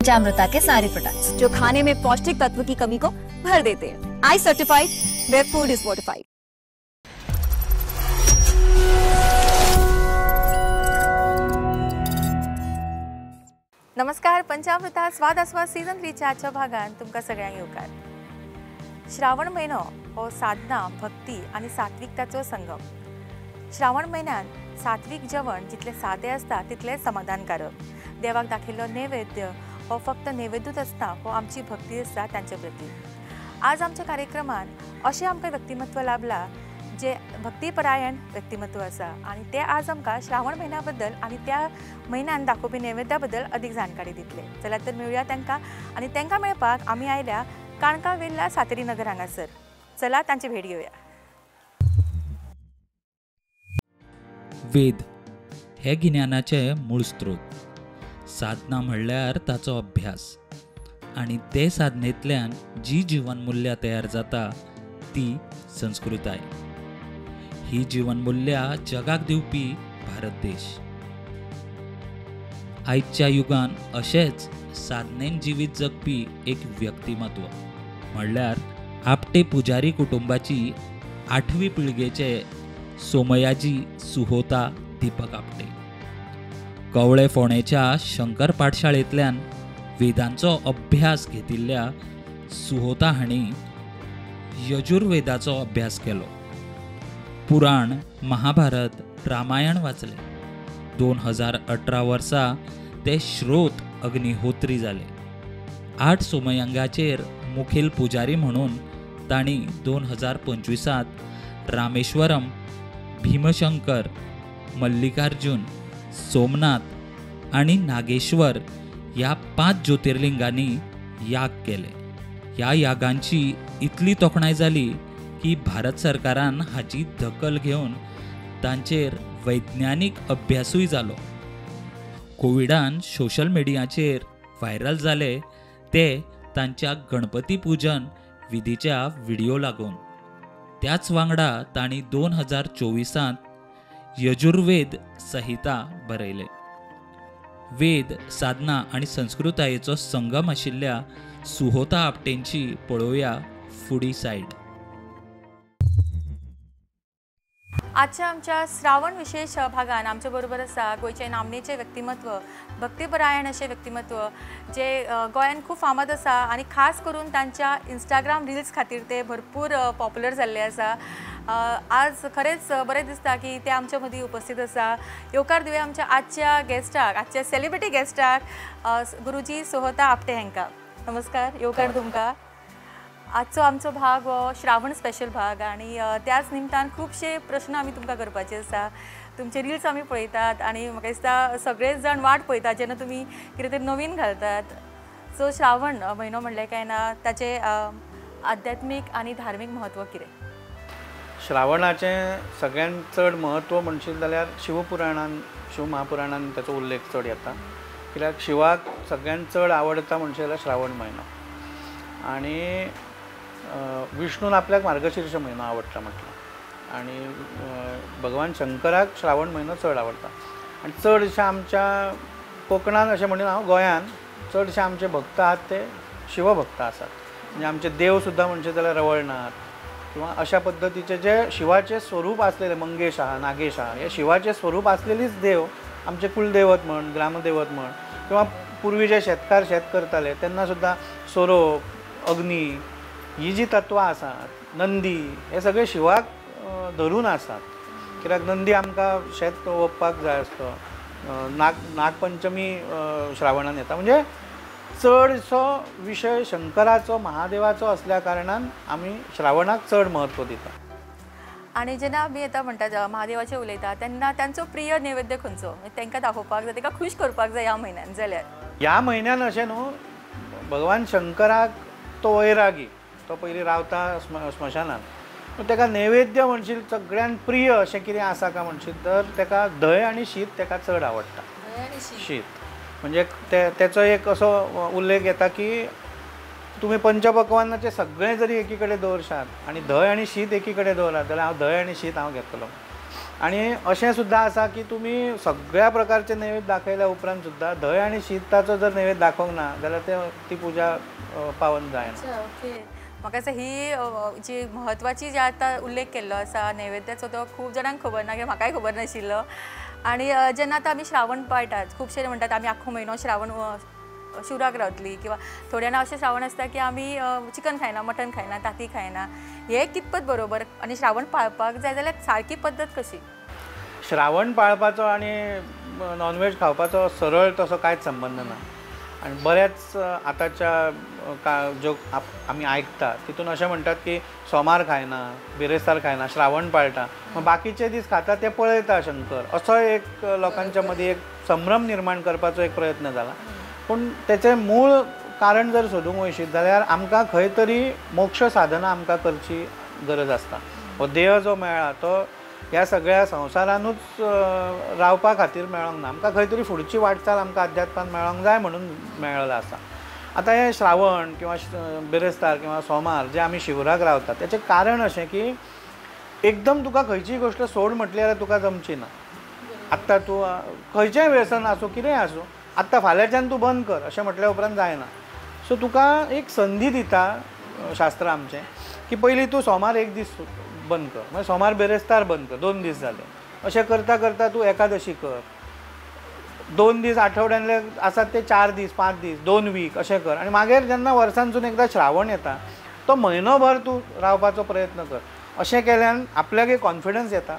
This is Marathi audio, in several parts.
पंचामृता के सारे प्रोडक्ट्स जो खाने में पौष्टिक तत्व की कमी को भर देते हैं। I certified, where food is fortified. नमस्कार, पंचामृता स्वाद आस्वाद सीझन 3 च्या आजच्या भागात तुमका सगळ्यांक येवकार। श्रावण महिनो हो साधना, भक्ती आणि सात्विकताचो संगम। श्रावण महिन्यात सात्विक जेवण जितले सादे असता तितले समाधानकारक। देवाक दाखयल्लो नैवेद्य हो फक्त नैवेद्यूच असता, हो आमची भक्ती असता त्यांच्या प्रती। आज आमच्या कार्यक्रमात असे आमकां व्यक्तिमत्व लाभला जे भक्तीपरायण व्यक्तिमत्व आसा आणि ते आज आमकां श्रावण महिन्याबद्दल आणि त्या महिन्यान दाखोवपी नैवेद्याबद्दल अधिक जाणकारी दितले। चला तर मेळुया तांकां आणि तांकां मेळपाक आमी आयल्या काणकावेला सातेरी नगर हांगासर। चला तांची भेट घेवया। वेद हे गिन्यानाचे मूळ स्त्रोत। साधना म्हणल्यार ताचो अभ्यास आणि ते साधनेंतल्यान जी जीवन मूल्या तयार जाता ती संस्कृताय। ही जीवन मूल्या जगाक दिवपी भारत देश। आजच्या युगान अशेच साधनेन जिवीत जगपी एक व्यक्तिमत्व म्हणल्यार आपटे पुजारी कुटुंबाची 8वी पिळगेचे सोमयाजी सुहोता दीपक आपटे। कवळे फोंडेच्या शंकर पाठशाळेंतल्यान वेदांचो अभ्यास घेतिल्ल्या सुहोता हांणी यजुर्वेदाचो अभ्यास केलो। पुराण, महाभारत, रामायण वाचले। 2018 वर्सा ते श्रोत अग्निहोत्री जाले। 8 सोमयांगाचेर मुखेल पुजारी म्हणून तांणी 2025 रामेश्वरम, भीमशंकर, मल्लिकार्जुन, सोमनाथ आणि नागेश्वर या 5 ज्योतिर्लिंगांनी याग केले। ह्या यागांची इतली तोखणाय जाली की भारत सरकारान हाची दखल घेवन तांचेर वैज्ञानिक अभ्यासूय जालो। कोविडान सोशल मिडियाचेर व्हायरल जाले ते तांच्या गणपती पूजन विधीच्या व्हिडिओ लागून। त्याच वांगडा तांणी 2024 यजुर्वेद संहिता बरयले। वेद, साधना आणि संस्कृतायेचो संगम आशिल्ल्या सुहोता आपटेंची पळोवया फुडी सायड। आजच्या आमच्या श्रावण विशेष भागान आमच्या बरोबर आसा गोयचे नामनेचे व्यक्तिमत्व, भक्तीपरायण असे व्यक्तिमत्व जे गोंयान खूप फामाद आसा आणि खास करून तांच्या इंस्टाग्राम रील्स खातीर ते भरपूर पॉप्युलर जाल्ले आसा। आज खरेंच बरें दिसता की ते आमच्या मदीं उपस्थित आसा। येवकार दिवया आमच्या आजच्या गेस्टाक, आजच्या सेलिब्रिटी गेस्टाक, गुरुजी सुहोता आपटे हांकां। नमस्कार, येवकार तुमकां। आजचो आमचो भाग हो श्रावण स्पेशल भाग आणि त्याच निमतान खूबशे प्रश्न आमी तुमकां करपाचे आसा। तुमचे रील्स आमी पळयतात आणि म्हाका दिसता सगळेच जाण वाट पळयतात जेन्ना तुमी कितें तरी नवीन घालतात। सो श्रावण म्हयनो म्हणलें काय ना, ताचे आध्यात्मीक आणि धार्मीक म्हत्व कितें? श्रावणाचें सगळ्यांत चड म्हत्व म्हणशीत जाल्यार शिवपुराणान, शिवमहापुराणान ताचो उल्लेख चड येता। कित्याक शिवाक सगळ्यांत चड आवडटा म्हणचे जाल्यार श्रावण म्हयनो आणि विष्णून आपल्याक मार्गशीर्ष म्हयनो आवडटा म्हटलं आणि भगवान शंकराक श्रावण म्हयनो चड आवडटा। आणि चडशे आमच्या कोकणान अशें म्हणून हांव गोंयान चडशे आमचे भक्त आहात ते शिवभक्त आसात। म्हणजे आमचे देव सुद्दां म्हणचे जाल्यार रवळनाथ किंवा अशा पद्धतीचे जे शिवाचे स्वरूप असलेले मंगेश आहा, नागेश आहा, हे शिवाचे स्वरूप असलेलीच देव आमचे कुलदैवत म्हण, ग्रामदैवत म्हण किंवा पूर्वी जे शेतकार शेत करताले तेन्ना सुद्दां सोरोप, अग्नी ही जी तत्वां आसात, नंदी हे सगळे शिवाक धरून आसात। कित्याक नंदी आमकां शेत ओंपपाक जाय आसतो। नागपंचमी श्रावणान येता म्हणजे चडसो विशय शंकराचो, महादेवाचो असल्या कारणान आमी श्रावणाक चड म्हत्व दिता। आणि जेन्ना आमी येता म्हणटा महादेवाचे उलयता तेन्ना तांचो प्रिय नैवेद्य खंयचो? तांकां दाखोवपाक जाय, ताका खूश करपाक जाय ह्या म्हयन्यान जाल्यार? ह्या म्हयन्यान अशें न्हू, भगवान शंकराक तो वैरागी, तो पयलीं रावता स्मशानान। ताका नैवेद्य म्हणशील सगळ्यांत प्रिय अशें कितें आसा काय म्हणशीत तर ताका दही आणि शीत ताका चड आवडटा। शीत म्हणजे त्याचो एक असो उल्लेख येता की तुम्ही पंचपक्वान्नाचे सगळे जरी एकी कडेन दवरशात आणि दही आणि शीत एकी कडेन दवरात जाल्यार हांव दही आणि शीत हांव घेतलो। आणि अशें सुद्दां आसा की तुमी सगळ्या प्रकारचे नैवेद्य दाखयल्या उपरांत सुद्दां धंय आनी शीताचो जर नैवेद्य दाखोवंक ना जाल्यार ती पुजा पावन जायना. ओके. म्हाका दिसता ही जी म्हत्वाची जी आतां उल्लेख केल्लो आसा नैवेद्याचो तो खूब जाणांक खबर ना किंवा म्हाकाय खबर नाशिल्लो. आणि जेन्ना आतां आमी श्रावण पाळटात खुबशे म्हणटात आमी आख्खो म्हयनो श्रावण शिवराक रावतली किंवा थोड्यांना अशें श्रावण आसता की आमी चिकन खायना, मटन खायना, तांती खायना. हे कितपत बरोबर आणि श्रावण पाळपाक जाय जाल्यार सारकी पद्दत कशी? श्रावण पाळपाचो आणि नॉनव्हेज खावपाचो सरळ तसो कांयच संबंध ना. आणि बऱ्याच आतांच्या ज्यो आमी आयकता तितून अशें म्हणटात की सोमार खायना, बिरेस्तार खायना, श्रावण पाळटा, मग बाकीचे दीस खाता ते पळयता शंकर, असो एक लोकांच्या मदीं एक संभ्रम निर्माण करपाचो एक प्रयत्न जाला. पूण तेचें मूळ कारण जर सोदूंक वयशीत जाल्यार आमकां खंय तरी मोक्ष साधना आमकां करची गरज आसता. हो देह जो मेळ्ळा तो ह्या सगळ्या संवसारानूच रावपा खातीर मेळोंक ना. आमकां खंय तरी फुडची वाटचाल आमकां अध्यात्मान मेळोंक जाय म्हणून मेळ्ळो आसा. आतां हे श्रावण किंवा बिरेस्तार किंवा सोमार जे आमी शिवराक रावतात तेचें कारण अशें की एकदम तुका खंयचीय गोश्ट सोड म्हटली जाल्यार तुका जमची ना. आत्तां तूं खंयचेंय व्यसन आसूं कितेंय आसूं आत्तां फाल्यांच्यान तूं बंद कर अशें म्हटल्या उपरांत जायना. सो तुका एक संदी दिता शास्त्र आमचें की पयलीं तूं सोमार एक दीस बंद कर, मागीर सोमार बेरेस्तार बंद कर, 2 दीस जाले. अशें करता करता तूं एकादशी कर, 2 दीस आठवड्यांतले आसात ते 4 दीस, 5 दीस, 2 वीक अशें कर. आनी मागीर जेन्ना वर्सांसून एकदां श्रावण येता तो म्हयनोभर तूं रावपाचो प्रयत्न कर. अशें केल्यान आपल्याक एक कॉन्फिडन्स येता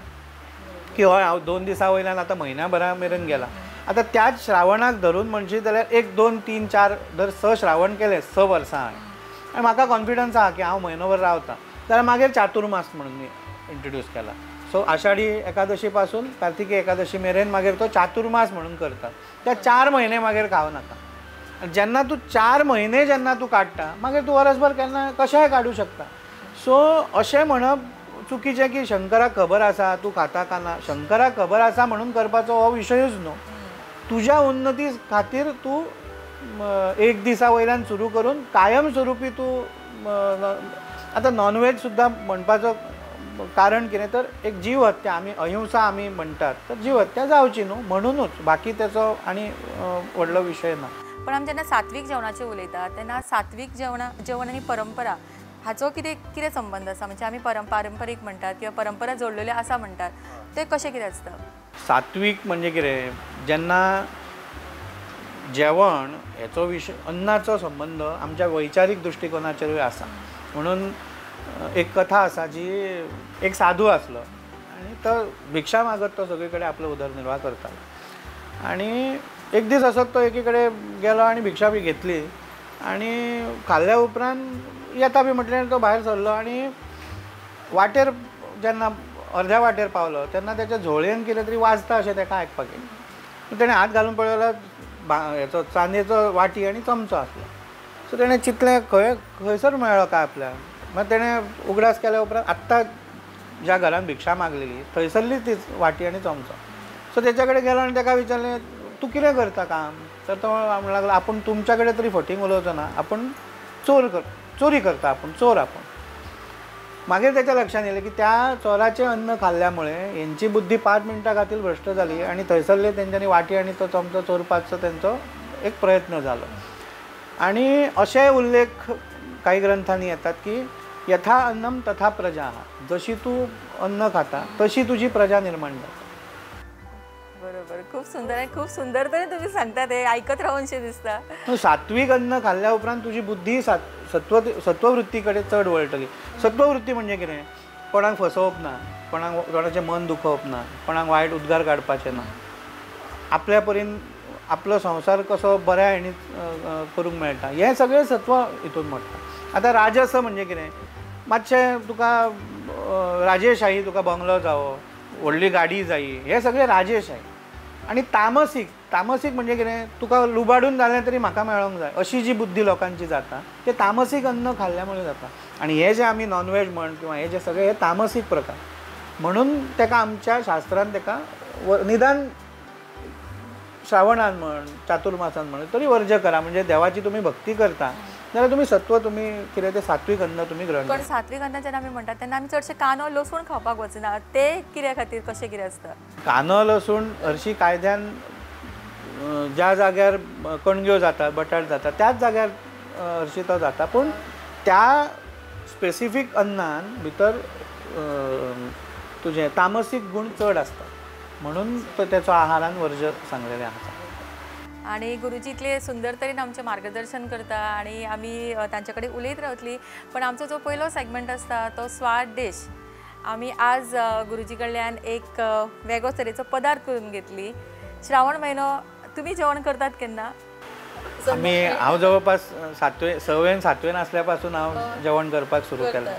की हय हांव 2 दिसां वयल्यान आतां म्हयन्याभरा मेरेन गेला. आतां त्याच श्रावणाक धरून म्हणशी जाल्यार 1, 2, 3, 4 धर 6 श्रावण केले 6 वर्सां आनी म्हाका कॉन्फिडन्स आहा की हांव म्हयनोभर रावता जाल्यार मागीर चातुर्मास म्हणून इंट्रोड्यूस केला. सो आषाढी एकादशी पासून कार्तिकी एकादशी मेरेन मागीर तो चातुर्मास म्हणून करतात. त्या 4 म्हयने मागीर खावं नाका. जेन्ना तूं 4 म्हयने जेन्ना तूं काडटा मागीर तूं वर्सभर केन्ना कशेंय काडूं शकता. सो अशें म्हणप चुकीचें की शंकराक खबर आसा तूं खाता काय ना. शंकराक खबर आसा म्हणून करपाचो हो विशयूच न्हू. तुज्या उन्नती खातीर तूं 1 दिसा वयल्यान सुरू करून कायम स्वरुपी तूं आतां नॉनव्हेज सुद्दां म्हणपाचो कारण कितें तर एक जीव हत्या आमी अहिंसा आमी म्हणटात तर जीव हत्या जावची न्हू म्हणूनच बाकी त्याचो आनी व्हडलो विशय ना. पण आमी जेन्ना सात्वीक जेवणाचें उलयतात तेन्ना सात्वीक जेवण आनी परंपरा हाचो कितें संबंध आसा? म्हणजे आमी पारंपारीक म्हणटात किंवा परंपरा जोडलेल्यो आसा म्हणटात ते कशें कितें आसता? सात्वीक म्हणजे कितें जेन्ना जेवण हेचो विशय अन्नाचो संबंध आमच्या वैचारीक दृश्टिकोनाचेरूय आसा. म्हणून एक कथा आसा जी एक साधू आसलो आनी तो भिक्षा मागत तो सगळे कडेन आपलो उदरनिर्वाह करतालो. आनी एक दीस असोच तो एकी कडेन गेलो आनी भिक्षा बी घेतली आनी खाल्ल्या उपरांत येता बी म्हटल्यार तो भायर सरलो आनी वाटेर जेन्ना अर्ध्या वाटेर पावलो तेन्ना त्याच्या झोळयेन कितें तरी वाजता अशें ताका आयकपाक येलें. तेणें हात घालून पळयलो हेचो चांदयेचो वाटी आनी चमचो आसलो. सो तेणें चिंतलें खंयसर मेळ्ळो काय आपल्याक. मागीर तेणें उगडास केल्या उपरांत आत्तां ज्या घरान भिक्षा मागलेली थंयसरलीच ती वाटी आनी चमचो. सो तेच्या कडेन गेलो आनी ताका विचारलें तूं कितें करता काम. तर तो म्हणूंक लागलो आपूण तुमच्या कडेन तरी फटींग उलोवचो ना, आपूण चोरी करता, आपूण चोर आपूण. मागीर त्याच्या लक्षात येलें की त्या चोराचें अन्न खाल्ल्यामुळे हेंची बुद्धी 5 मिनटां खातीर भ्रश्ट जाली आनी थंयसरले तेंच्यांनी वाटी आनी तो चमचो चोरपाचो तेंचो एक प्रयत्न जालो. आनी अशेय उल्लेख काही ग्रंथांनी येतात की यथा अन्नम तथा प्रजा. जशी तूं अन्न खाता तशी तुजी प्रजा निर्माण जाता. बरोबर. खूप सुंदर तरी तुम्ही सांगतात हे ऐकत राहूनशे दिसता. सात्विक अन्न खाल्ल्या उपरांत तुजी बुद्धी सत्ववृत्ती कडेन चड वळटली. सत्ववृत्ती म्हणजे कितें? कोणाक फसोवप ना, कोणाचें मन दुखोवप ना, कोणाक वायट उद्गार काडपाचे ना, आपल्या परीन आपलो संवसार कसो बऱ्या हेणी करूंक मेळटा हें सगळें सत्व हितून मोडटा. आतां राजस म्हणजे कितें? मातशें तुका राजेशाही, तुका बंगलो जावो, व्हडली गाडी जायी, हे सगळें राजेशाही. आनी तामसीक म्हणजे कितें? तुका लुबाडून जालें तरी म्हाका मेळोंक जाय अशी जी बुद्धी लोकांची जाता ते तामसीक अन्न खाल्ल्यामुळे जाता. आनी हे जे आमी नॉनव्हेज म्हण किंवा हे जे सगळे हे तामसीक प्रकार म्हणून तेका आमच्या शास्त्रांत तेका निदान श्रावणान म्हण चातुर्मासान म्हण तरी वर्ज्य करा. म्हणजे देवाची तुमी भक्ती करता जाल्यार तुमी सत्व तुमी कितें तें सात्वीक अन्न तुमी ग्रहण पण सात्विक अन्न जेन्ना आमी म्हणटात तेन्ना आमी चडशे कांदो लसूण खावपाक वचना ते कित्या खातीर कशें कितें आसता? कांदो लसूण हरशीं कायद्यान ज्या जाग्यार कणग्यो जातात बटाट जाता त्याच जाग्यार हरशीं तो जाता, पूण त्या स्पेसिफीक अन्नान भितर तुजें तामसीक गूण चड आसता म्हणून तेचो आहारान वर्ज सांगलेलें आसा. आणि गुरुजी इतले सुंदर तरेन आमचें मार्गदर्शन करता आणि आमी तांचे कडेन उलयत रावतली. पण आमचो जो पयलो सेगमेंट आसता तो स्वाद डिश. आमी आज गुरुजी कडल्यान एक वेगळो तरेचो पदार्थ करून घेतली. श्रावण म्हयनो तुमी जेवण करतात केन्ना? हांव जवळपास 6वें आसल्या पासून हांव जेवण करपाक सुरू केलें.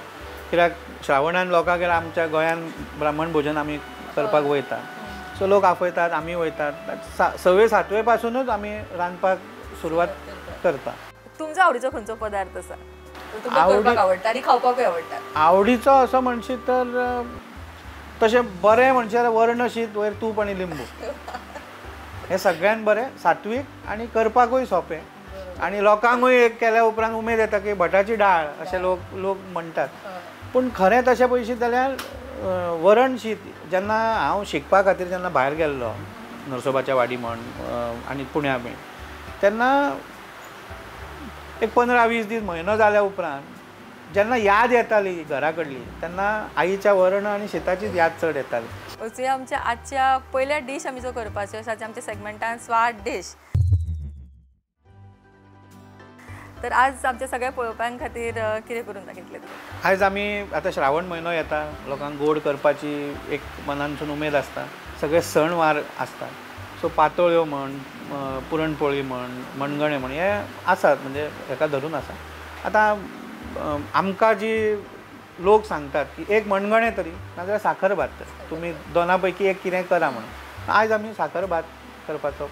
कित्याक श्रावणान लोकांगेर आमच्या गोंयान ब्राह्मण भोजन आमी करपाक वयता, सो लोक आपयतात आमी वयतात. 6वे 7वे पासूनच आमी रांदपाक सुरवात करता. तुमचो आवडीचो खंयचो पदार्थ आसा? आवडटा आणि खावपाकूय आवडटा. आवडीचो असो म्हणशी तर तशें बरें म्हणचे वर्णशीत वयर तूप आनी लिंबू हे सगळ्यान बरें, सात्वीक आनी करपाकूय सोंपें आनी लोकांकूय एक केल्या उपरांत उमेद येता की भटाची डाळ अशें लोक म्हणटात. पूण खरें तशें पळयशीत जाल्यार वरण शीत जेन्ना हांव शिकपा खातीर जेन्ना भायर गेल्लो नरसोबाच्या वाडी म्हण आनी पुण्या बी, तेन्ना एक 15-20 दीस म्हयनो जाल्या उपरांत जेन्ना याद येताली घरा कडली तेन्ना आईच्या वरण आनी शीताचीच याद चड येताली. वचूया आमच्या आजच्या पयल्या डिश आमी जो करपाचो आसा आमच्या सेगमेंटान स्वाद डिश. तर आज आमच्या सगळ्या पळोवप्यां खातीर कितें करून दाखयतले? आयज आमी आतां श्रावण म्हयनो येता, लोकांक गोड करपाची एक मनांतसून उमेद आसता, सगळे सण वार आसतात. सो पातोळ्यो म्हण, पुरणपोळी म्हण, मणगणें म्हण हे आसात, म्हणजे हेका धरून आसा. आतां आमकां जी लोक सांगतात की एक मणगणें तरी नाजाल्यार साखर भात तुमी दोना पैकी एक कितें करा म्हणून. आयज आमी साखर भात करपाचो.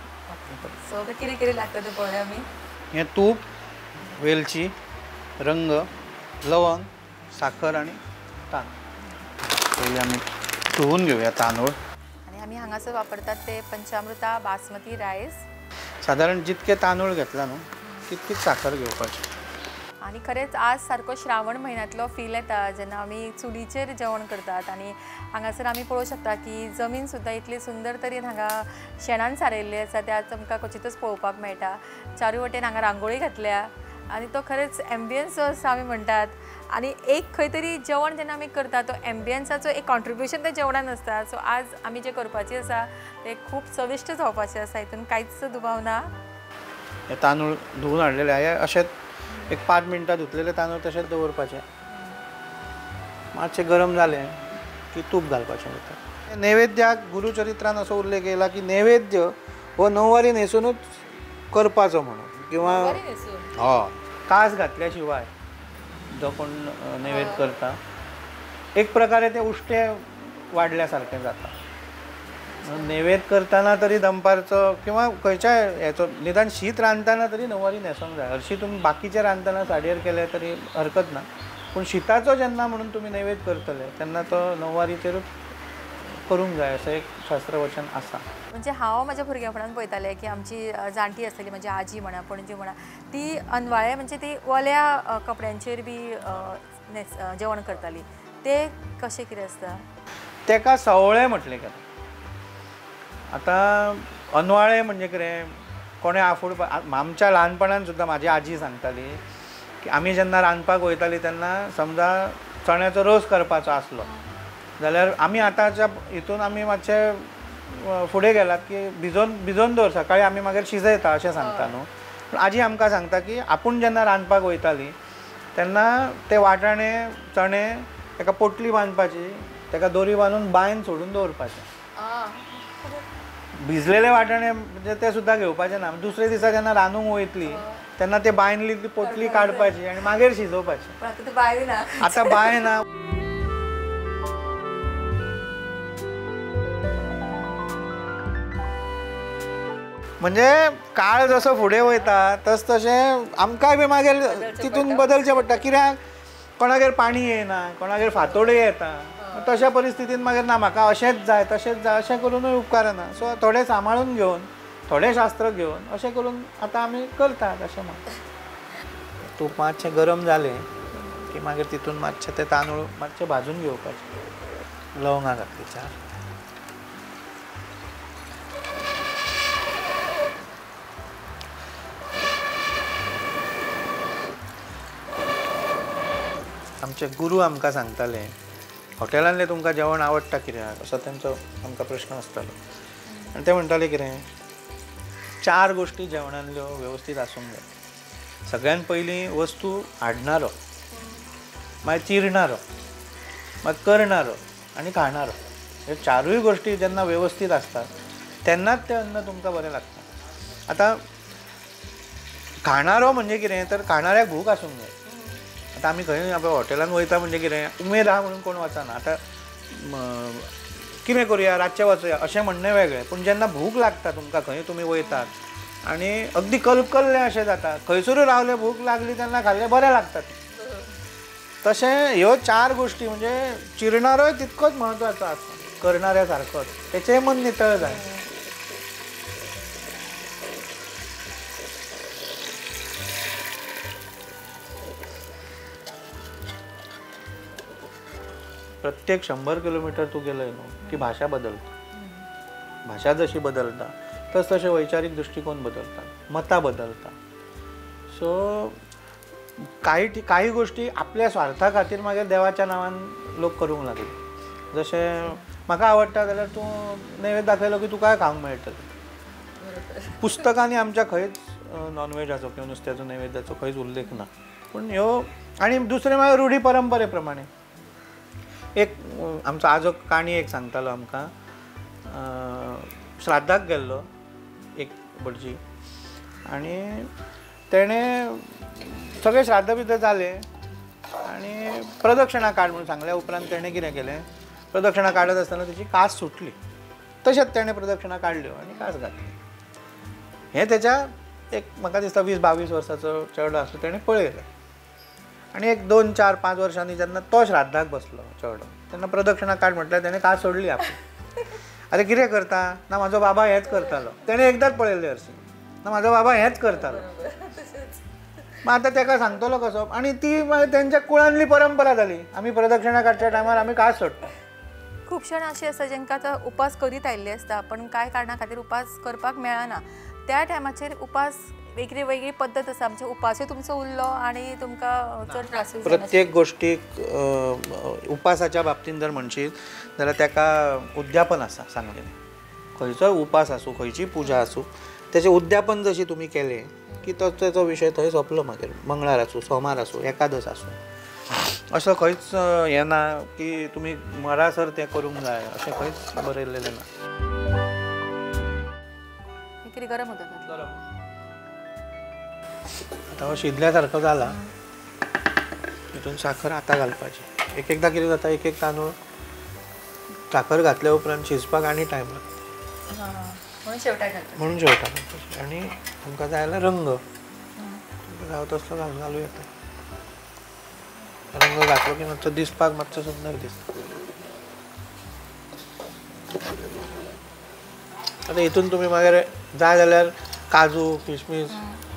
सो कितें कितें लागता तें पळोवया आमी. हें तूप, वेलची, रंग, लवंग, साखर आनी तांदूळ. पयलीं आमी धुवून घेवया तांदूळ. आणि आमी हांगासर वापरतात ते पंचामृता बासमती रायस. सादारण जितके तांदूळ घेतला न्हू तितकीच साखर घेवपाची. आणि खरेंच आज सारको श्रावण म्हयन्यांतलो फील येता जेन्ना आमी चुलीचेर जेवण करतात. आणि हांगासर आमी पळोवंक शकता की जमीन सुद्दां इतली सुंदर तरेन हांगा शेणान सारयल्ली आसा, ते आज आमकां क्वचितूच पळोवपाक मेळटा. चारूय वटेन हांगा रांगोळी घातल्या आणि तो खरेंच एम्बियन्स जो आसा आमी म्हणटात. आणि एक खंय तरी जेवण जेन्ना आमी करता तो एम्बियन्साचो एक कॉन्ट्रिब्युशन त्या जेवणान आसता. सो आज आमी जे करपाचें आसा तें खूब चविश्ट जावपाचें आसा, हितून कांयच दुबाव ना. हे तांदूळ धुवून हाडलेले हे अशेंच एक 5 मिनटां धुतलेले तांदूळ तशेंच दवरपाचे. मातशें गरम जालें की तूप घालपाचें भितर. नैवेद्याक गुरुचरित्रान असो उल्लेख केला की नैवेद्य हो नववारी न्हेसूनच करपाचो म्हणून, किंवा कास घातल्या शिवाय जो कोण नैवेद्य करता एक प्रकारे ते उश्टे वाडल्या सारकें जाता. नैवेद्य करतना तरी दनपारचो किंवा खंयच्याय हेचो निदान शीत रांदतना तरी नववारी न्हेसोंक जाय. हरशीं तुमी बाकीचें रांदतना साडयेर केलें तरी हरकत ना, पूण शिताचो जेन्ना म्हणून तुमी नैवेद्य करतले तेन्ना तो नववारीचेरूच करूंक जाय असं एक शास्त्रवचन आसा. म्हणजे हांव म्हाज्या भुरगेपणांत पळयतालें की आमची जाणटी आसतली, म्हणजे आजी म्हणा पणजी म्हणा, ती अनवाळे म्हणजे ती ओल्या कपड्यांचेर बी जेवण करताली. ते कशें कितें आसता? तेका सवळे म्हटलें गेलें. आतां अनवाळे म्हणजे कितें, कोणें आफूड आमच्या ल्हानपणान सुद्दां म्हाजी आजी सांगताली की आमी जेन्ना रांदपाक वयतालीं तेन्ना समजा चण्याचो रोस करपाचो आसलो जाल्यार आमी आतांच्या हितून आमी मातशे फुडें गेलात की भिजोवन दवर, सकाळीं आमी मागीर शिजयता अशें सांगता न्हू. पूण आजी आमकां सांगता की आपूण जेन्ना रांदपाक वयताली तेन्ना ते वाटाणे चणे ताका पोटली बांदपाची, ताका दोरी बांदून बांयन सोडून दवरपाचें. भिजलेले वाटाणे म्हणजे ते सुद्दां घेवपाचे ना. दुसरे दिसा जेन्ना रांदूंक वयतली तेन्ना ते बांयनली ती पोटली काडपाची आनी मागीर शिजोवपाची. आतां बांय ना. म्हणजे काळ जसो फुडें वयता तशें आमकांय बी मागीर तितून बदलचें पडटा. कित्याक कोणागेर पाणी येना, कोणागेर फातोड्यो येता, तशा परिस्थितीन मागीर ना म्हाका अशेंच जाय तशेंच जाय अशें करूनय उपकारना. सो थोडें सांबाळून घेवन थोडें शास्त्र घेवन अशें करून आतां आमी करतात अशें म्हणटा. तूप मातशें गरम जालें की मागीर तितून मातशें ते तांदूळ मातशे भाजून घेवपाचे, लवंगां घातली 4. आमचे गुरू आमकां सांगताले हॉटेलांतले तुमकां जेवण आवडटा कित्याक असो तेंचो आमकां प्रश्न आसतालो आनी ते म्हणटाले कितें 4 गोश्टी जेवणांतल्यो वेवस्थीत आसूंक जाय. सगळ्यान पयलीं वस्तू हाडणारो, मागीर चिरणारो, मागीर करणारो आनी खाणारो, हे 4य गोश्टी जेन्ना वेवस्थीत आसतात तेन्नाच तें अन्न तुमकां बरें लागता. आतां खाणारो म्हणजे कितें तर खाणाऱ्याक भूक आसूंक जाय. आतां आमी खंय हॉटेलांत वयता म्हणजे कितें उमेद आहा म्हणून कोण वचना. आतां कितें करुया रातचें वचुया अशें म्हणणें वेगळें, पूण जेन्ना भूक लागता तुमकां खंय तुमी वयतात आनी अगदी कलकल्लें अशें जाता, खंयसरूय रावलें भूक लागली तेन्ना खाल्लें बरें लागता. तशें ह्यो 4 गोश्टी म्हणजे चिरणारोय तितकोच म्हत्वाचो आसा करणाऱ्या सारकोच, तेचेंय मन नितळ जाय. प्रत्येक 100 किलोमीटर तू गेलय न्हू की भाषा बदलता. भाषा जशी बदलता तसे वैचारिक दृष्टिकोन बदलतात, मतां बदलता. सो काही गोष्टी आपल्या स्वार्था खातीर मागीर देवाच्या नांवान लोक करूंक लागले. जशें म्हाका आवडटा जाल्यार तूं नैवेद्य दाखयलो की तुका खावंक मेळटलें. पुस्तकांनी आमच्या खंयच नॉनवेजाचो किंवा नुस्त्याचो नैवेद्याचो खंयच उल्लेख ना. पूण ह्यो आनी दुसरें मागीर रुढी परंपरे प्रमाणे एक आमचो आजो काणी एक सांगतालो आमकां. श्राद्धाक गेल्लो एक भटजी आनी तेणें सगळे श्राद्ध बिद्ध जाले आनी प्रदक्षिणा काड म्हणून सांगल्या उपरांत तेणें कितें केलें, प्रदक्षिणा काडत आसतना तेची कास सुटली. तशेंच तेणें प्रदक्षिणा काडल्यो आनी कास घातली. हें तेच्या एक म्हाका दिसता 20-22 वर्साचो चेडो आसलो, तेणें पळयलें. आनी एक 2-4-5 वर्सांनी जेन्ना तो श्राद्धाक बसलो चेडो तेन्ना प्रदक्षिणा काड म्हटल्यार तेणें कास सोडली आपली. आतां कितें करता ना म्हाजो बाबा हेंच करतालो, तेणें एकदांच पळयल्लें हरशीं ना म्हाजो बाबा हेंच करतालो. मग आतां तेका सांगतलो कसो. आनी ती मागीर तेंच्या कुळांतली परंपरा जाली. आमी प्रदक्षिणा काडच्या टायमार आमी कास सोडटा. खूब जाण अशी आसा जेंकां आतां उपास करीत आयिल्ले आसता पण कांय कारणां खातीर उपास करपाक मेळना. त्या टायमाचेर उपास वेगळी पद्दत आसा. म्हणजे उपासूय तुमचो उरलो आनी तुमकां चड त्रास. प्रत्येक गोश्टीक उपासाच्या बाबतींत जर म्हणशीत जाल्यार तेका उद्यापन आसा सांगलेलें. खंयचोय उपास आसूं, खंयची पुजा आसूं, तेचें उद्यापन जशी तुमी केलें की तेचो विशय थंय सोंपलो. मागीर मंगळार आसूं, सोमार आसूं, एकादस आसूं, असो खंयच हें ना की तुमी मरासर तें करूंक जाय अशें खंयच बरयल्लें ना. कितें गरम उदक आतां हो शिजल्या सारको जाला. तितून साखर आतां घालपाची. एकदां कितें जाता एक तांदूळ साखर घातल्या उपरांत शिजपाक आनी टायम लागता म्हणून शेवटाक घालपाची. आनी तुमकां जाय जाल्यार रंग जावं तसलो घालूं येता. रंग घातलो की मातसो दिसपाक मातसो सुंदर दिसता. आतां हितून तुमी मागीर जाय जाल्यार काजू, किशमीश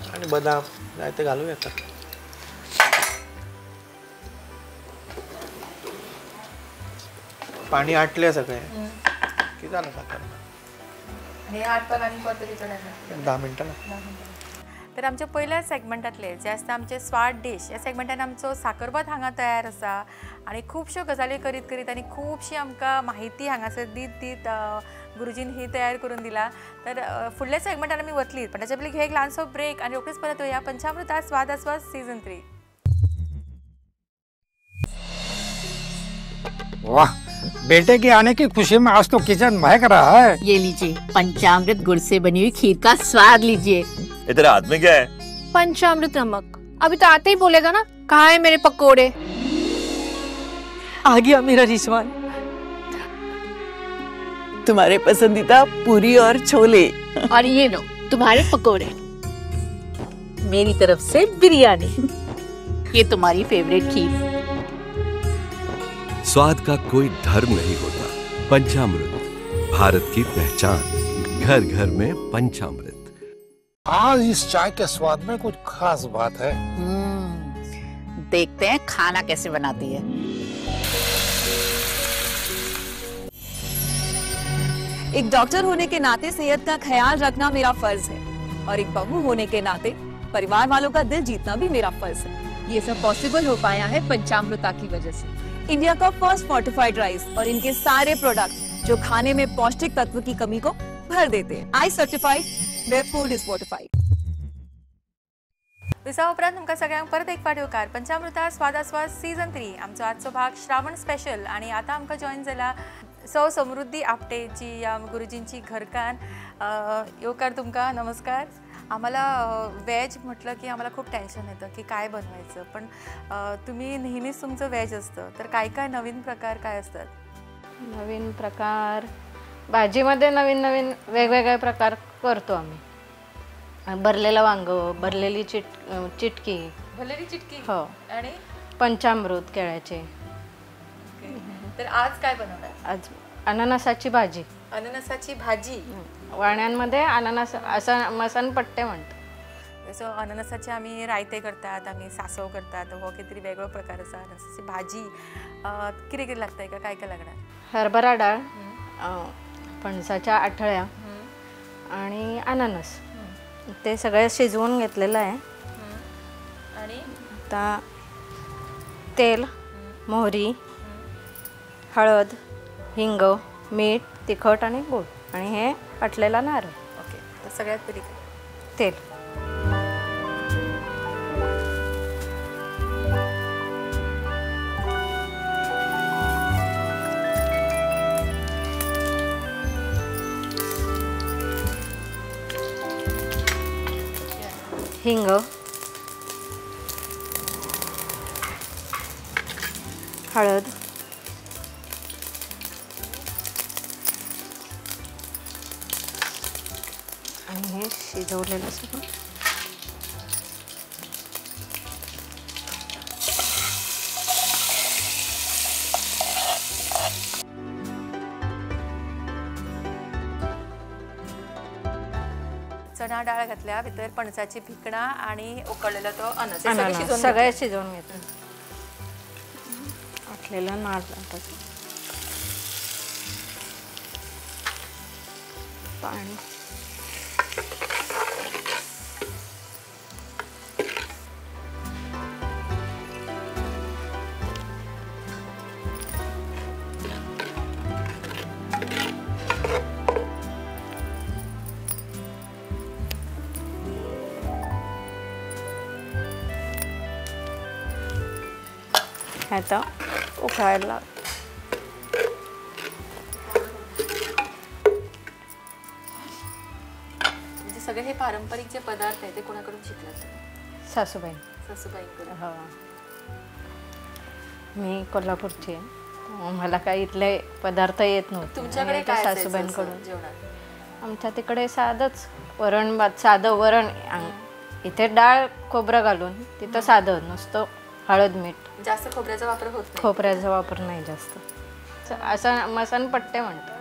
आनी बदाम जाय ते घालूं येता. पाणी आटलें सगळें की जालें साखर. 10 मिनटां. तर आमच्या पयल्या सेगमेंटांतले जे आसता आमचे स्वाद डिश, ह्या सेगमेंटान आमचो साकरभात हांगा तयार आसा आनी खुबश्यो गजाली करीत आनी खुबशी आमकां माहिती हांगासर दीत गुरुजीन ही तयार करून दिला. तर फुडल्या सेगमेंटान आमी वतलीत, पण ताचे पयलीं एक ल्हानसो ब्रेक आनी रोखडीच परत येवया पंचामृता स्वाद आस्वाद सीझन 3. वाह, बेटे के आने की खुशी में आज तो किचन महक रहा है. ये लीजिए पंचामृत गुड़ से बनी हुई खीर का स्वाद लीजिए. इधर हाथ में क्या है? पंचामृत नमक. अभी तो आते ही बोलेगा ना कहाँ है मेरे पकोड़े. आ गया मेरा रिजवान, तुम्हारे पसंदीदा पूरी और छोले. और ये लो तुम्हारे पकोड़े. मेरी तरफ से बिरयानी. ये तुम्हारी फेवरेट खीर. स्वाद का कोई धर्म नहीं होता. पंचामृत, भारत की पहचान. घर घर में पंचामृत. आज इस चाय के स्वाद में कुछ खास बात है. देखते हैं खाना कैसे बनाती है। एक डॉक्टर होने के नाते सेहत का ख्याल रखना मेरा फर्ज है और एक बहू होने के नाते परिवार वालों का दिल जीतना भी मेरा फर्ज है। ये सब पॉसिबल हो पाया है पंचामृता की वजह से। इंडिया का फर्स्ट फोर्टिफाइड राइस और इनके सारे प्रोडक्ट जो खाने में पौष्टिक तत्व की कमी को भर देते हैं। I certified where food is fortified. विसा उपरांत तुमकां सगळ्यांक परत एक फावटी उपकार पंचामृता स्वादास्वाद सीझन 3 आमचो आजचो भाग श्रावण स्पेशल आणि आता आमकां जॉईन जाला सौ समृद्धी आपटे जी या गुरुजींची घरकान येवकार तुमकां नमस्कार। आम्हाला व्हेज म्हटलं की आम्हाला खूप टेन्शन येतं की काय बनवायचं, पण तुम्ही नेहमीच तुमचं व्हेज असतं, तर काय काय नवीन प्रकार काय असतात? नवीन प्रकार भाजीमध्ये नवीन नवीन वेगवेगळे प्रकार करतो आम्ही। भरलेलं वांग, भरलेली चिटकी, भरलेली चिटकी हो, आणि पंचामृत केळ्याचे। तर आज काय बनवणार? आज अननसाची भाजी। अननसाची भाजी वाण्यांमध्ये अननस असं मसनपट्टे म्हणतात। सो अननसाचे आम्ही रायते करतात, आम्ही सासव करतात, हो किती वेगळो प्रकार आसा। अननसाची भाजी किती किती लागतंय का काय काय लागणार? हरभरा डाळ, फणसाच्या आठळ्या आणि अननस ते सगळे शिजवून घेतलेलं आहे। आणि आता तेल, मोहरी, हळद, हिंग, मीठ, तिखट आणि गूळ आणि हे वाटलेला नारळ। ओके, तर सगळ्यात पहिली तेल। हिंग, हळद, आणि हे शिजवलेलं सगळं। चणा डाळ घातल्या, भितर पणसाची भिकणा आणि उकळलेला तो अननस सगळे शिजवून घेतलं। वाटलेलं नारळ, पाणी, आता उकळायला म्हणजे सगळे हे पारंपरिक जे पदार्थ आहेत ते कोणाकडून शिकलात? सासूबाई। सासूबाईंकडून? हो, मी कोल्हापूरची आहे, मला काही इथले पदार्थ येत नव्हते। तुमच्याकडे काय सासूबाईंकडून जेवणात? आमच्या तिकडे साधंच वरण भात, साधं वरण। इथे डाळ खोबरं घालून, तिथं साधं नुसतं हळद मीठ। जास्त खोबऱ्याचा वापर होत नाही? खोबऱ्याचा वापर नाही जास्त, असं मसनपट्टे म्हणतात।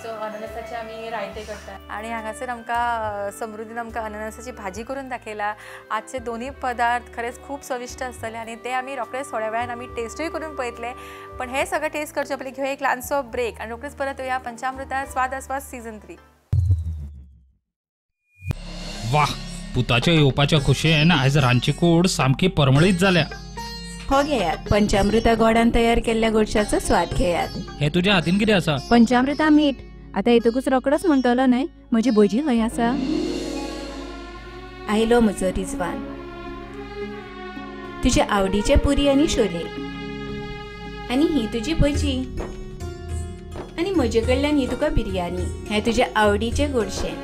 सो अननसाचे आम्ही रायते करतात आणि हांगासर आमकां समृद्धीन आमकां अननसाची भाजी करून दाखयला। आजचे दोन्ही पदार्थ खरेंच खूप चविष्ट आसतले आणि ते आम्ही रोखडेच थोड्या वेळान आम्ही टेस्टूय करून पळयतले, पण हे सगळं टेस्ट करचे पयलीं घेवया एक ल्हानसो ब्रेक आणि रोखडेच परत येवया पंचामृता स्वादास्वाद सीझन 3। वाह, पुताच्या येवपाच्या खुशयेन आयज रांदची कूड सामकी परमळीत जाल्या। हो घेयात, पंचामृता गोडान तयार केल्ल्या गोडशाचो स्वाद घेयात। हे तुझ्या हातीन कितें आसा? पंचामृता मीठ। आता येतकूच रोकडोच म्हणटलो न्हय, म्हजी भजी खंय आसा? आयलो म्हजो रिजवान, तुजे आवडीचे पुरी आनी शोले, आनी ही तुजी भजी, आनी म्हजे कडल्यान ही तुका बिर्याणी। हे तुजे आवडीचे गोडशे।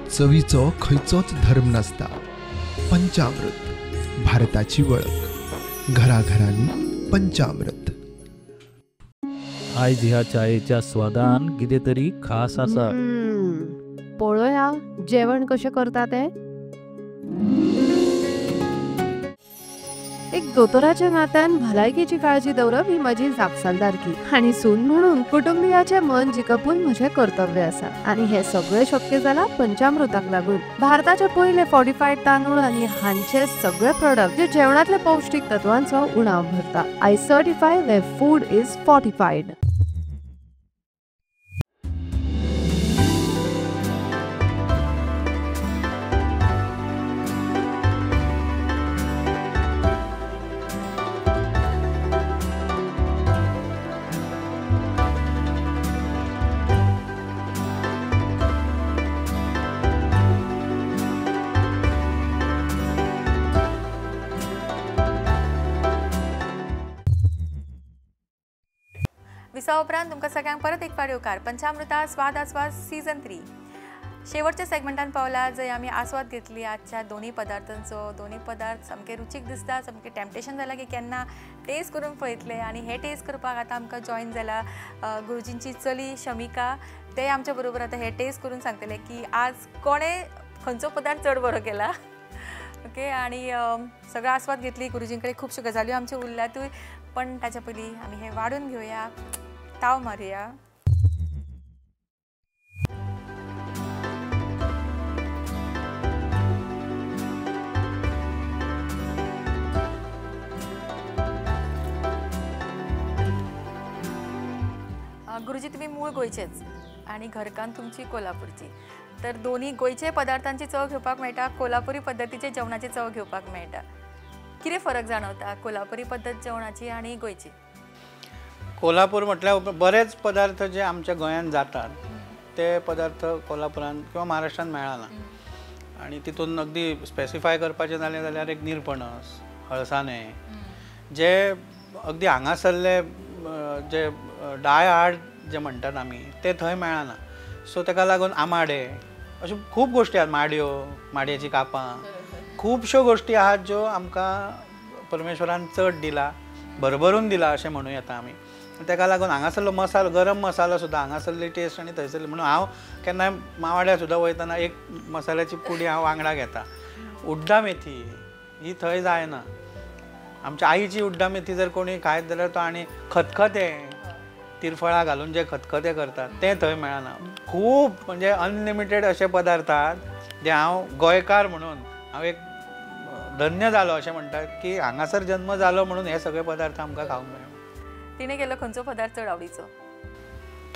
चवीचो खंयचोच धर्म नासता। पंचामृत, भारताची वळख, घराघरांनी पंचामृत। आयज ह्या चायेच्या स्वादान कितें तरी खास आसा। पळोवया जेवण कशें करता ते। एक दोतोराच्या नात्यान भलायकेची काळजी दवरप ही माझी जापसालदारकी आणि सून म्हणून कुटुंबियाचे मन जिखपून म्हजे कर्तव्य आसा आणि हे सगळे शक्य जाला पंचामृताक लागून. भारताचे पहिले फॉर्टिफाईड तांदूळ आणि हांचे सगळे प्रोडक्ट जे जेवणातले पौष्टिक तत्वांचो उणाव भरता. I certified where food is fortified. विसा उपरांत तुमकां सगळ्यांक परत एक फावट येवकार पंचामृता स्वाद आस्वाद सीझन 3 शेवटच्या सेगमेंटान पावला जंय आमी आस्वाद घेतली आजच्या दोन्ही पदार्थांचो. दोन्ही पदार्थ सामके रुचीक दिसता, सामके टेम्पटेशन जाला की केन्ना टेस्ट करून पळयतले आणि हे टेस्ट करपाक आतां आमकां जॉइन जाला गुरुजींची चली शमिका. ते आमच्या बरोबर आतां हे टेस्ट करून सांगतले की आज कोणे खंयचो पदार्थ चड बरो केला. ओके आणि सगळो आस्वाद घेतली. गुरुजीं कडेन खुबश्यो गजाल्यो आमच्यो उरल्यातूय, पण ताच्या पयलीं आमी हे वाडून घेवया, ताव मारुया. गुरुजी तुम्ही मूळ गोंयचेच आणि घरकान्न तुमची कोल्हापूरची, तर दोन्ही गोंयचे पदार्थांची चव घेवपाक मेळटा, कोल्हापुरी पद्दतीचे जेवणाची चव घेवपाक मेळटा. कितें फरक जाणवता कोल्हापुरी पद्दत जेवणाची आणि गोंयची? कोल्हापूर म्हटल्यार बरेच पदार्थ जे आमच्या गोंयांत जातात ते पदार्थ कोल्हापुरांत किंवा महाराष्ट्रांत मेळना. आणि तितून अगदी स्पेसिफाय करपाचें जालें जाल्यार एक निरपणस, हळसाणे जे अगदी हांगासरले जे डाय हार्ड जे म्हणटात आमी ते थंय मेळना. सो ताका लागून आमाडे अश्यो खूब गोश्टी आसात, माडयो, माडयाची कापां, खुबश्यो गोश्टी आहात ज्यो आमकां परमेश्वरान चड दिला, भरभरून दिला अशें म्हणूं येता आमी. ताका लागून हांगासरलो मसालो, गरम मसालो सुद्दां हांगासरली टेस्ट आनी थंयसरली म्हणून हांव केन्नाय मावाड्यार सुद्दां वयतना एक मसाल्याची पुडी हांव वांगडा घेता. उड्डा मेथी ही थंय जायना. आमच्या आईची उड्डा मेथी जर कोणी खायत जाल्यार तो आनी खतखतें तिरफळां घालून जे खतखतें करतात तें थंय मेळना. खूब म्हणजे अनलिमिटेड अशे पदार्थ आहात जे हांव गोंयकार म्हणून हांव एक धन्य जालो अशें म्हणटात की हांगासर जन्म जालो म्हणून हे सगळे पदार्थ आमकां खावंक मेळना. तिणें केल्लो खंयचो पदार्थ चड आवडीचो?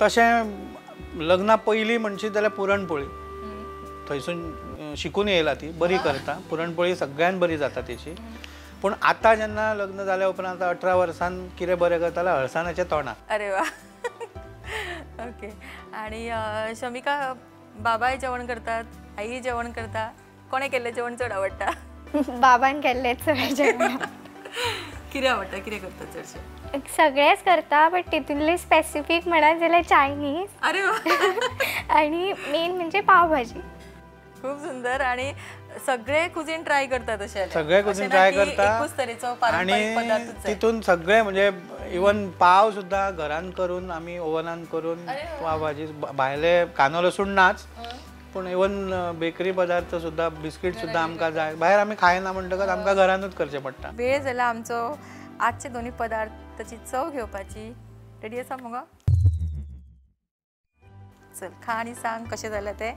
तशें लग्ना पयलीं म्हणशीत जाल्यार पुरणपोळी. थंयसून शिकून येयला ती, बरी करता पुरणपोळी, सगळ्यान बरी जाता तेची. पूण आतां जेन्ना लग्न जाल्या उपरांत 18 वर्सान कितें बरें करता जाल्यार हळसाण्याचें तोंडाक. अरे वा. ओके. आणि शमिका, बाबाय जेवण करतात, आई जेवण करता, कोणे केल्लें जेवण चड आवडटा? बाबान केल्लें चड जेवण. कितें आवडटा, कितें करता चडशें? सगळेंच करता, बट तितूंतली स्पेसिफीक म्हणात जाल्यार चायनीज. अरे वा. आणि मेन म्हणजे पाव भाजी. खूप सुंदर. आणि सगळे कुझीन ट्राय करतात अशे? सगळे कुझीन ट्राय करता आणि तितून सगळे म्हणजे इवन पाव सुद्धा घरान करून आमी ओव्हनान करून पाव भाजी, भायले कांदो लसूण नाच, पूण इवन बेकरी पदार्थ सुद्धा, बिस्कीट सुद्धा आमकां जाय. भायर आमी खायना म्हणटकच आमकां घरानूच करचें पडटा. वेळ जाला आमचो आजचे दोन्ही पदार्थाची चव घेवपाची. रेडी आसा मगो? चल खा आणि सांग कशें जालें ते.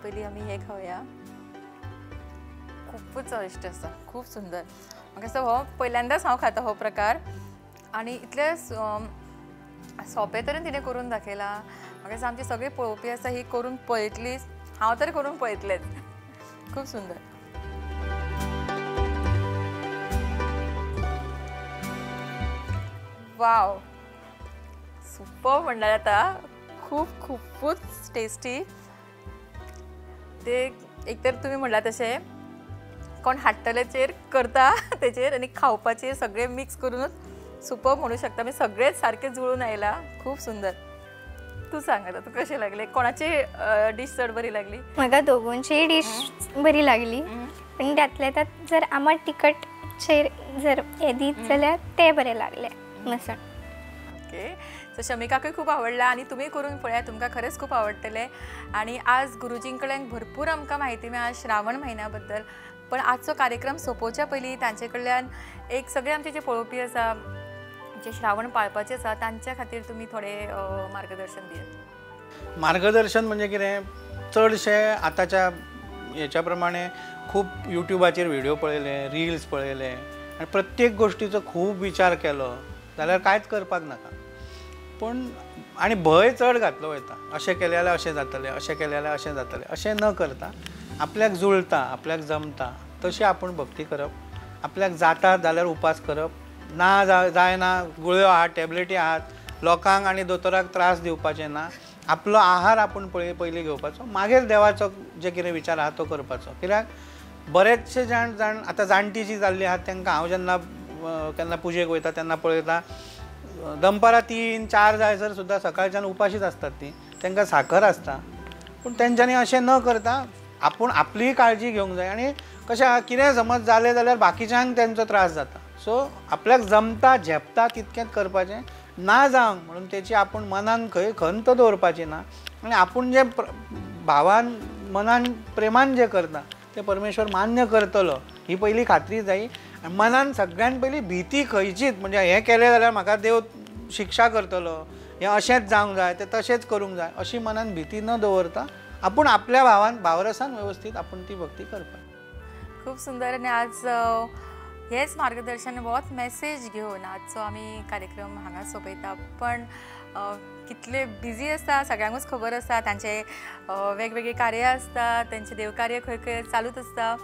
पयलीं आमी हे खावया. खूपच चविष्ट आसा, खूप सुंदर. म्हाका दिसता हो पहिल्यांदाच हांव खाता हो प्रकार आणि इतले सोंपे तरेन तिणें करून दाखयला. म्हाका दिसता आमची सगळी पळोवपी आसा ही करून पळयतलीच, हांव तरी करून पळयतलेच. खूप सुंदर. वाव, सुपर म्हणल्यार आता खूपच टेस्टी. ते एकतर तुम्ही म्हणला तशें कोण हाडटलेचेर करता तेचेर आणि खावपाचेर सगळे मिक्स करूनच सुपर म्हणू शकता. मी सगळेच सारखे जुळून आयला. खूप सुंदर. तू सांग आता, तू कशें लागले? कोणाची डिश चड बरी लागली? म्हाका दोगूंची डिश बरी लागली, पण त्यातल्या त्यात जर आमट तिखटचेर जर हे दीत जाल्यार ते बरें लागले मसन. ओके. सो शमिकाकूय खूप आवडला आणि तुम्ही करून पळया, तुमकां खरेंच खूप आवडटले. आणि आज गुरुजीं कडल्यान भरपूर आमकां माहिती मेळ्ळा श्रावण महिन्याबद्दल. पण आजचो कार्यक्रम सोंपोवच्या पयलीं तांचे कडल्यान एक सगळे आमचे जे पळोवपी आसा जे श्रावण पाळपाचे आसा तांच्या खातीर तुमी थोडें मार्गदर्शन दियात. मार्गदर्शन म्हणजे कितें, चडशे आतांच्या हेच्या प्रमाणे खूब युट्यूबाचेर व्हिडिओ पळयले, रिल्स पळयले आनी प्रत्येक गोश्टीचो खूब विचार केलो जाल्यार कांयच करपाक नाका. पण आनी भंय चड घातलो वयता, अशें केलें जाल्यार अशें जातलें, अशें केलें जाल्यार अशें जातलें, अशें न करता आपल्याक जुळटा, आपल्याक जमता तशी आपूण भक्ती करप. आपल्याक जाता जाल्यार उपास करप, ना जायना गुळयो आहात, टॅबलेटी आहात, लोकांक आनी दोतोराक त्रास दिवपाचें ना. आपलो आहार आपूण पयलीं घेवपाचो, मागीर देवाचो जे कितें विचार आहा तो करपाचो. कित्याक बरेचशे जाण आतां जाणटी जी जाल्ली आहात तांकां हांव जेन्ना केन्ना पुजेक वयता तेन्ना पळयता दनपारां 3-4 जायसर सुद्दां सकाळच्यान उपाशीच आसतात ती, तांकां साखर आसता. पूण तेंच्यांनी अशें न करता आपूण आपलीय काळजी घेवंक जाय. आनी कशें कितें समज जालें जाल्यार बाकीच्यांक तेंचो त्रास जाता. सो आपल्याक जमता झेपता तितकेंच करपाचें, ना जावंक म्हणून तेची आपूण मनान खंय खंत दवरपाची ना. आनी आपूण जे भावान मनान प्रेमान जे करता ते परमेश्वर मान्य करतलो ही पयली खात्री जायी. मनान सगळ्यान पयली भीती खंयचीच, म्हणजे हें केलें जाल्यार म्हाका देव शिक्षा करतलो, हें अशेंच जावंक जाय, तें तशेंच करूंक जाय अशी मनान भीती न दवरता आपूण आपल्या भावरसान वेवस्थीत आपूण ती भक्ती करपाक. खूब सुंदर. आनी आज हेच मार्गदर्शन होच मेसेज घेवन आजचो आमी कार्यक्रम हांगा सोंपयता. पण कितले बिजी आसता सगळ्यांकूच खबर आसता, तांचे वेगवेगळी कार्यां आसता, तेंचे देवकार्य खंय खंय चालूच आसता,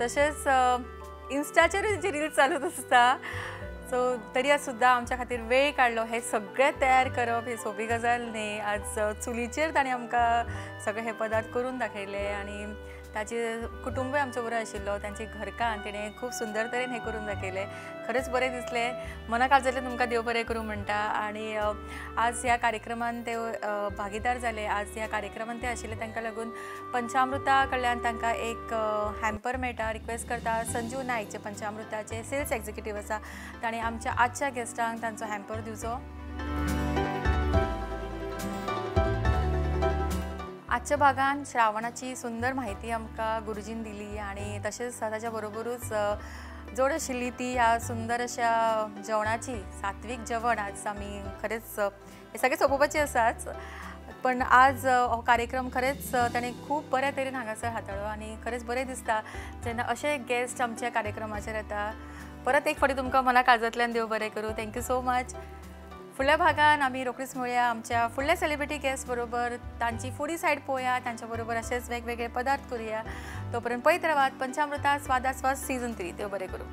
तशेंच इन्स्टाचेरूय तेंची रील्स चालूच आसता. सो तरी सुद्दां आमच्या खातीर वेळ काडलो हे सगळें तयार करप ही सोपी गजाल न्ही. आज चुलीचेर ताणें आमकां सगळे हे पदार्थ करून दाखयले आनी ताचे कुटुंबूय आमच्या बरोबर आशिल्लो, तांची घरकान्न तिणें खूब सुंदर तरेन हें करून दाखयलें. खरेंच बरें दिसलें. मना काळजांतल्यान तुमकां देव बरें करूं म्हणटा. आनी आज ह्या कार्यक्रमान ते भागीदार जाले. आज ह्या कार्यक्रमान ते आशिल्ले तांकां लागून पंचामृता कडल्यान तांकां एक हॅम्पर मेळटा. रिक्वेस्ट करता संजू नायक जे पंचामृताचे सेल्स एक्झिक्युटीव आसा ताणें आमच्या आजच्या गेस्टांक तांचो हॅम्पर दिवचो. आजच्या भागान श्रावणाची सुंदर माहिती आमकां गुरुजीन दिली आनी तशेंच ताच्या बरोबरूच जोड आशिल्ली ती ह्या सुंदर अशा जेवणाची सात्वीक जेवण. आज आमी खरेंच हे सगळें सोंपोवपाचें आसाच, पण आज हो कार्यक्रम खरेंच ताणें खूब बऱ्या तरेन हांगासर हाताळ्ळो आनी खरेंच बरें दिसता जेन्ना अशे गेस्ट आमच्या कार्यक्रमाचेर येता. परत एक फावटी तुमकां मना काळजांतल्यान देव बरें करूं. Thank you so much. फुडल्या भागान आमी रोखडीच मेळुया आमच्या फुडल्या सेलिब्रिटी गेस्ट बरोबर, तांची फुडी सायड पळोवया, तांच्या बरोबर अशेंच वेगवेगळे पदार्थ करुया. तोपर्यंत पळयत रावात पंचामृता स्वादास्वाद सीझन 3. देव बरें करूं.